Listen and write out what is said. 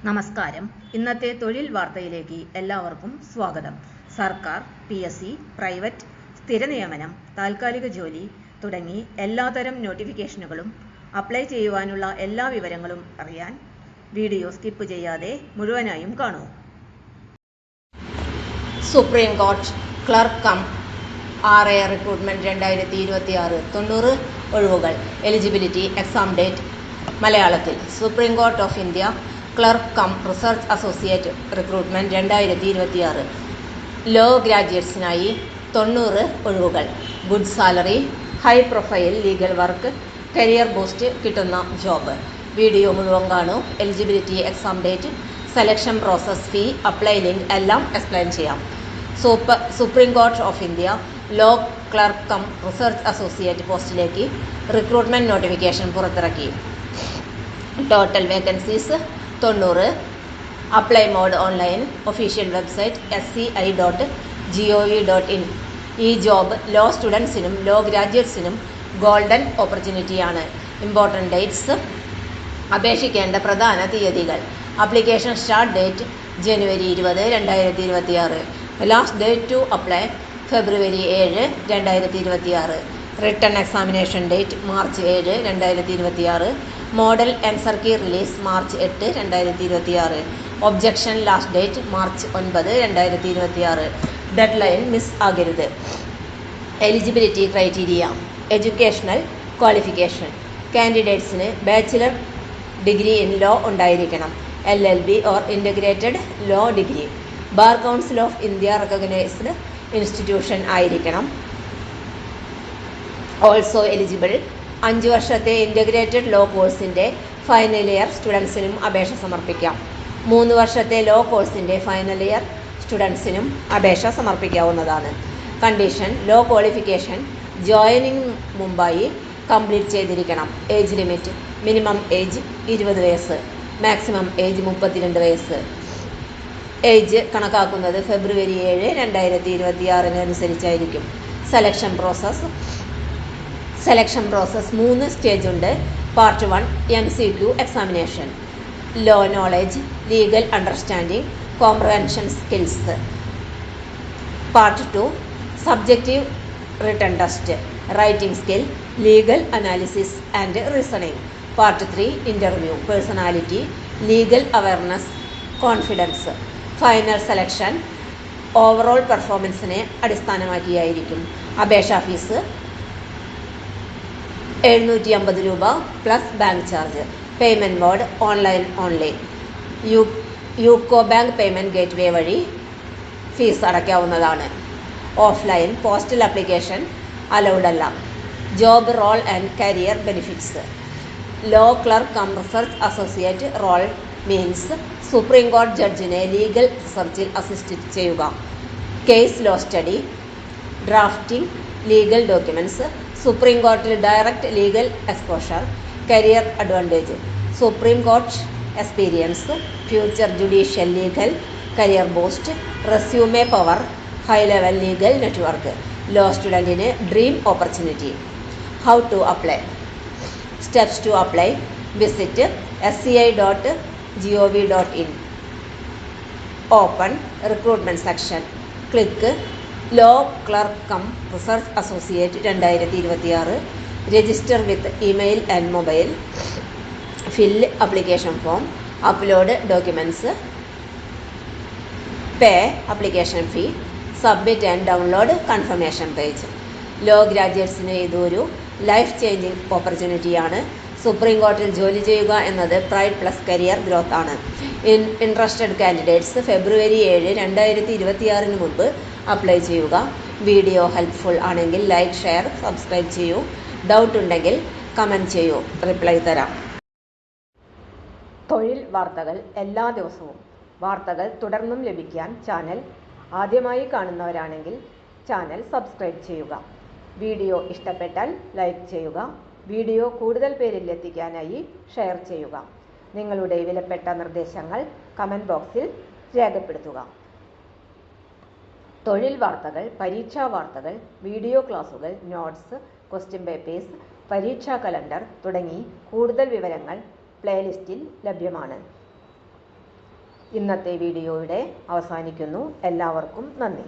നമസ്കാരം. ഇന്നത്തെ തൊഴിൽ വാർത്തയിലേക്ക് എല്ലാവർക്കും സ്വാഗതം. സർക്കാർ, PSC, പ്രൈവറ്റ്, സ്ഥിര നിയമനം, താൽക്കാലിക ജോലി തുടങ്ങി എല്ലാതരം നോട്ടിഫിക്കേഷനുകളും അപ്ലൈ ചെയ്യുവാനുള്ള എല്ലാ വിവരങ്ങളും അറിയാൻ വീഡിയോ സ്കിപ്പ് ചെയ്യാതെ മുഴുവനായും കാണൂ. Supreme court clerk cum RA recruitment 2026 90 ഒഴിവുകൾ. Eligibility, exam date. മലയാളത്തിൽ supreme court of India clerk cum research associate recruitment 2026 law ഗ്രാജുവേറ്റ്സിനായി 90 ഒഴിവുകൾ. Good salary, high profile legal work, career boost കിട്ടുന്ന ജോബ്. വീഡിയോ മുഴുവൻ കാണൂ. Eligibility, exam date, selection process, fee, apply link എല്ലാം explain ചെയ്യാം. Supreme court of India law clerk cum research associate പോസ്റ്റിലേക്ക് recruitment notification പുറത്തിറക്കി. Total vacancies 90. Apply mode online. Official website sci.gov.in. ഈ job law സ്റ്റുഡൻസിനും law ഗ്രാജുവേറ്റ്സിനും golden ഓപ്പർച്യൂണിറ്റിയാണ്. Important dates. അപേക്ഷിക്കേണ്ട പ്രധാന തീയതികൾ. Application start date January 20, 2026. Last date to apply February 7, 2026. Written examination date March 7, 2026. Model answer key release March 8, 2026. Objection last date March 9, 2026. Deadline miss ആകരുത്. Eligibility criteria. Educational qualification. കാൻഡിഡേറ്റ്സിന് bachelor degree in law ഉണ്ടായിരിക്കണം. LLB or integrated law degree. Bar council of India recognised institution ആയിരിക്കണം. Also eligible. 5 വർഷത്തെ integrated law കോഴ്സിൻ്റെ final year സ്റ്റുഡൻസിനും അപേക്ഷ സമർപ്പിക്കാം. 3 വർഷത്തെ ലോ കോഴ്സിൻ്റെ ഫൈനൽ ഇയർ സ്റ്റുഡൻസിനും അപേക്ഷ സമർപ്പിക്കാവുന്നതാണ്. കണ്ടീഷൻ: ലോ ക്വാളിഫിക്കേഷൻ ജോയിനിങ് മുമ്പായി കംപ്ലീറ്റ് ചെയ്തിരിക്കണം. ഏജ് ലിമിറ്റ്: മിനിമം ഏജ് 20 വയസ്സ്, മാക്സിമം ഏജ് 32 വയസ്സ്. ഏജ് കണക്കാക്കുന്നത് February 7, 2026 അനുസരിച്ചായിരിക്കും. സെലക്ഷൻ പ്രോസസ്സ് 3 സ്റ്റേജ് ഉണ്ട്. Part 1 MCQ examination. Law knowledge, legal understanding, comprehension skills. Part 2 subjective written test, writing skill, legal analysis and reasoning. Part 3 interview, personality, legal awareness, confidence. Final selection overall പെർഫോമൻസിനെ അടിസ്ഥാനമാക്കിയായിരിക്കും. അപേക്ഷാ fees 750 രൂപ plus bank charge. Payment mode online only. UCO bank payment gateway വഴി fees അടയ്ക്കാവുന്നതാണ്. Offline postal application allowed അല്ല. Job role and career benefits. Law clerk cum research associate role means supreme കോടതി ജഡ്ജിനെ legal റിസർച്ചിൽ assist ചെയ്യുക. Case law study, drafting legal documents, supreme കോർട്ടിൽ direct legal exposure, career advantage, supreme court experience, future judicial legal, career boost, resume power, high level legal network. Law സ്റ്റുഡൻറ്റിന് dream opportunity. How to apply. Steps to apply. Visit sci.gov.in. Open recruitment section. Click law clerk cum research associate 2026. Register with email and mobile. Fill application form. Upload documents. Pay application fee. Submit and download confirmation page. Law ഗ്രാജുവേറ്റ്സിന് ഇതൊരു life changing ഓപ്പർച്യൂണിറ്റിയാണ്. Supreme കോർട്ടിൽ ജോലി ചെയ്യുക എന്നത് pride plus career growth ആണ്. Interested candidates February 7, 2026 മുൻപ് apply ചെയ്യുക. വീഡിയോ ഹെൽപ്ഫുൾ ആണെങ്കിൽ ലൈക്ക്, ഷെയർ, സബ്സ്ക്രൈബ് ചെയ്യൂ. ഡൗട്ട് ഉണ്ടെങ്കിൽ കമൻറ്റ് ചെയ്യൂ, റിപ്ലൈ തരാം. തൊഴിൽ വാർത്തകൾ എല്ലാ ദിവസവും. വാർത്തകൾ തുടർന്നും ലഭിക്കാൻ ചാനൽ ആദ്യമായി കാണുന്നവരാണെങ്കിൽ ചാനൽ സബ്സ്ക്രൈബ് ചെയ്യുക. വീഡിയോ ഇഷ്ടപ്പെട്ടാൽ ലൈക്ക് ചെയ്യുക. വീഡിയോ കൂടുതൽ പേരിൽ എത്തിക്കാനായി ഷെയർ ചെയ്യുക. നിങ്ങളുടെ വിലപ്പെട്ട നിർദ്ദേശങ്ങൾ കമൻറ്റ് ബോക്സിൽ രേഖപ്പെടുത്തുക. തൊഴിൽ വാർത്തകൾ, പരീക്ഷാ വാർത്തകൾ, വീഡിയോ ക്ലാസുകൾ, നോട്ട്സ്, ക്വസ്റ്റ്യൻ പേപ്പേഴ്സ്, പരീക്ഷാ കലണ്ടർ തുടങ്ങി കൂടുതൽ വിവരങ്ങൾ പ്ലേലിസ്റ്റിൽ ലഭ്യമാണ്. ഇന്നത്തെ വീഡിയോയുടെ അവസാനിക്കുന്നു. എല്ലാവർക്കും നന്ദി.